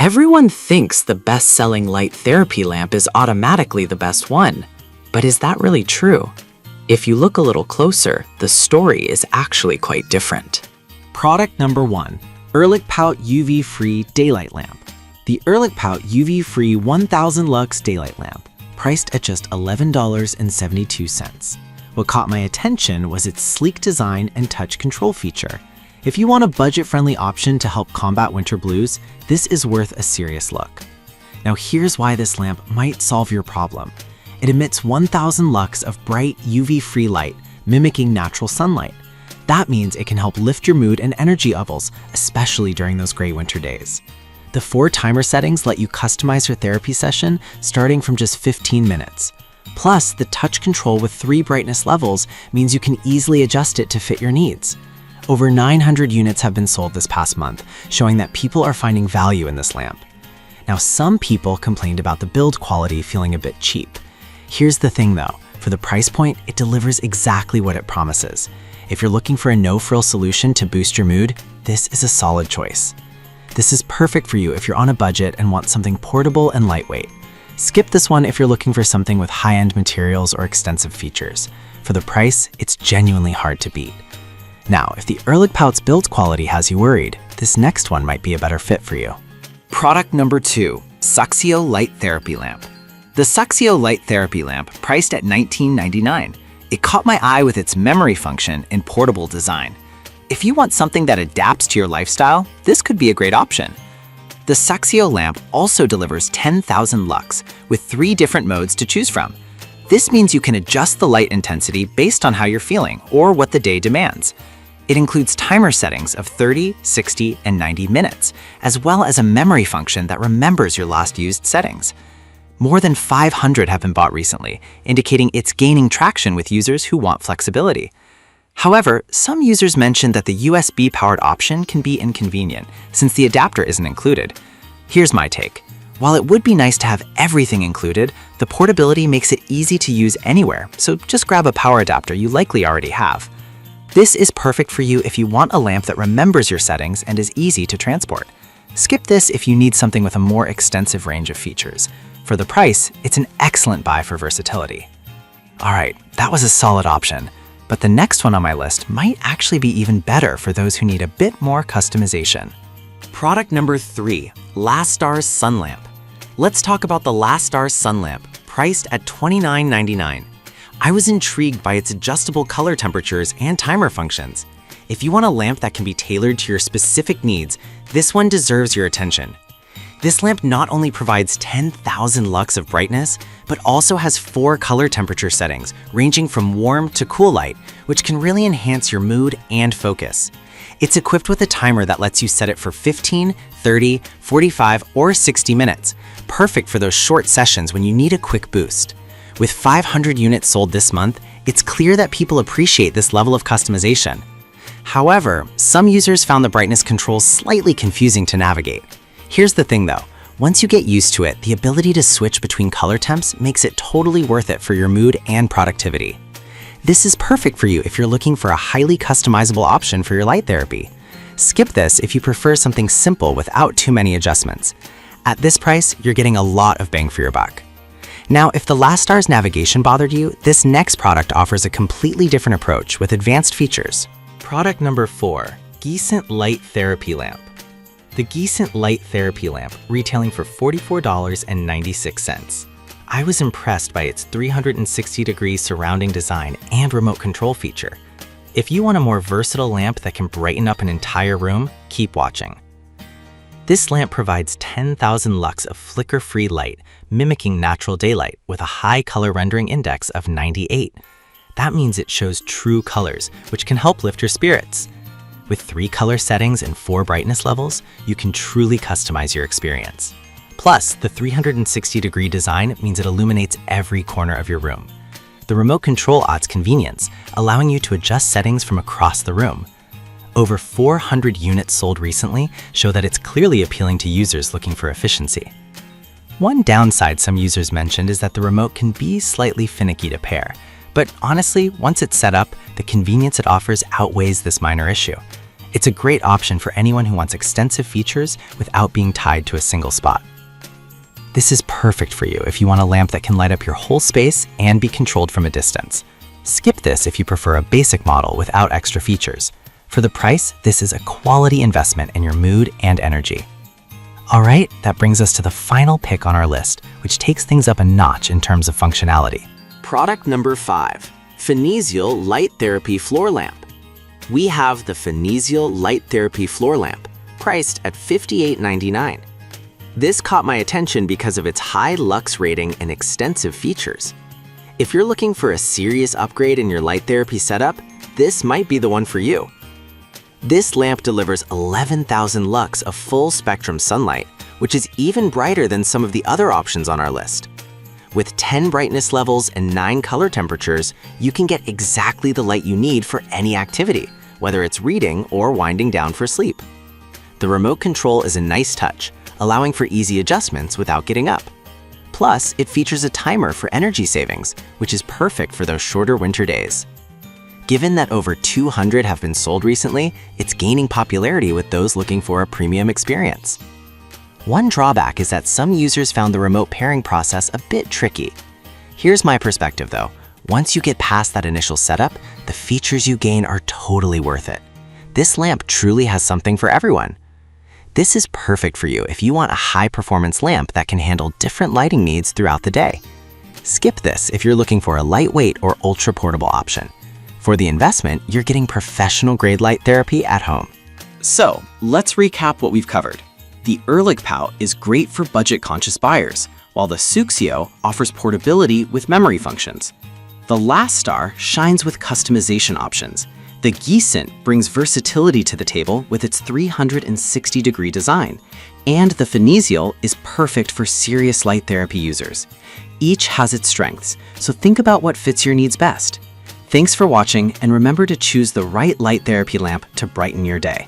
Everyone thinks the best-selling light therapy lamp is automatically the best one. But is that really true? If you look a little closer, the story is actually quite different. Product number 1, Ehrlichpout UV-Free Daylight Lamp. The Ehrlichpout UV-Free 1000 Lux Daylight Lamp, priced at just $11.72. What caught my attention was its sleek design and touch control feature. If you want a budget-friendly option to help combat winter blues, this is worth a serious look. Now here's why this lamp might solve your problem. It emits 1000 lux of bright UV-free light, mimicking natural sunlight. That means it can help lift your mood and energy levels, especially during those gray winter days. The 4 timer settings let you customize your therapy session starting from just 15 minutes. Plus, the touch control with 3 brightness levels means you can easily adjust it to fit your needs. Over 900 units have been sold this past month, showing that people are finding value in this lamp. Now, some people complained about the build quality feeling a bit cheap. Here's the thing though, for the price point, it delivers exactly what it promises. If you're looking for a no-frill solution to boost your mood, this is a solid choice. This is perfect for you if you're on a budget and want something portable and lightweight. Skip this one if you're looking for something with high-end materials or extensive features. For the price, it's genuinely hard to beat. Now, if the Ehrlichpout's build quality has you worried, this next one might be a better fit for you. Product number 2, Suxio Light Therapy Lamp. The Suxio Light Therapy Lamp, priced at $19.99. It caught my eye with its memory function and portable design. If you want something that adapts to your lifestyle, this could be a great option. The Suxio lamp also delivers 10,000 lux with 3 different modes to choose from. This means you can adjust the light intensity based on how you're feeling or what the day demands. It includes timer settings of 30, 60, and 90 minutes, as well as a memory function that remembers your last used settings. More than 500 have been bought recently, indicating it's gaining traction with users who want flexibility. However, some users mentioned that the USB-powered option can be inconvenient since the adapter isn't included. Here's my take. While it would be nice to have everything included, the portability makes it easy to use anywhere, so just grab a power adapter you likely already have. This is perfect for you if you want a lamp that remembers your settings and is easy to transport. Skip this if you need something with a more extensive range of features. For the price, it's an excellent buy for versatility. Alright, that was a solid option, but the next one on my list might actually be even better for those who need a bit more customization. Product number 3, LASTAR's Sun Lamp. Let's talk about the LASTAR's Sun Lamp, priced at $29.99. I was intrigued by its adjustable color temperatures and timer functions. If you want a lamp that can be tailored to your specific needs, this one deserves your attention. This lamp not only provides 10,000 lux of brightness, but also has 4 color temperature settings, ranging from warm to cool light, which can really enhance your mood and focus. It's equipped with a timer that lets you set it for 15, 30, 45, or 60 minutes, perfect for those short sessions when you need a quick boost. With 500 units sold this month, it's clear that people appreciate this level of customization. However, some users found the brightness controls slightly confusing to navigate. Here's the thing though, once you get used to it, the ability to switch between color temps makes it totally worth it for your mood and productivity. This is perfect for you if you're looking for a highly customizable option for your light therapy. Skip this if you prefer something simple without too many adjustments. At this price, you're getting a lot of bang for your buck. Now, if the LASTAR's navigation bothered you, this next product offers a completely different approach with advanced features. Product number 4, Geescent Light Therapy Lamp. The Geescent Light Therapy Lamp, retailing for $44.96. I was impressed by its 360-degree surrounding design and remote control feature. If you want a more versatile lamp that can brighten up an entire room, keep watching. This lamp provides 10,000 lux of flicker-free light, mimicking natural daylight with a high color rendering index of 98. That means it shows true colors, which can help lift your spirits. With 3 color settings and 4 brightness levels, you can truly customize your experience. Plus, the 360-degree design means it illuminates every corner of your room. The remote control adds convenience, allowing you to adjust settings from across the room. Over 400 units sold recently show that it's clearly appealing to users looking for efficiency. One downside some users mentioned is that the remote can be slightly finicky to pair, but honestly, once it's set up, the convenience it offers outweighs this minor issue. It's a great option for anyone who wants extensive features without being tied to a single spot. This is perfect for you if you want a lamp that can light up your whole space and be controlled from a distance. Skip this if you prefer a basic model without extra features. For the price, this is a quality investment in your mood and energy. All right, that brings us to the final pick on our list, which takes things up a notch in terms of functionality. Product number 5, Finesial Light Therapy Floor Lamp. We have the Finesial Light Therapy Floor Lamp, priced at $58.99. This caught my attention because of its high lux rating and extensive features. If you're looking for a serious upgrade in your light therapy setup, this might be the one for you. This lamp delivers 11,000 lux of full-spectrum sunlight, which is even brighter than some of the other options on our list. With 10 brightness levels and 9 color temperatures, you can get exactly the light you need for any activity, whether it's reading or winding down for sleep. The remote control is a nice touch, allowing for easy adjustments without getting up. Plus, it features a timer for energy savings, which is perfect for those shorter winter days. Given that over 200 have been sold recently, it's gaining popularity with those looking for a premium experience. One drawback is that some users found the remote pairing process a bit tricky. Here's my perspective though. Once you get past that initial setup, the features you gain are totally worth it. This lamp truly has something for everyone. This is perfect for you if you want a high-performance lamp that can handle different lighting needs throughout the day. Skip this if you're looking for a lightweight or ultra-portable option. For the investment, you're getting professional-grade light therapy at home. So, let's recap what we've covered. The Ehrlichpout is great for budget-conscious buyers, while the Suxio offers portability with memory functions. The Last Star shines with customization options. The Giesent brings versatility to the table with its 360-degree design. And the Finesial is perfect for serious light therapy users. Each has its strengths, so think about what fits your needs best. Thanks for watching, and remember to choose the right light therapy lamp to brighten your day.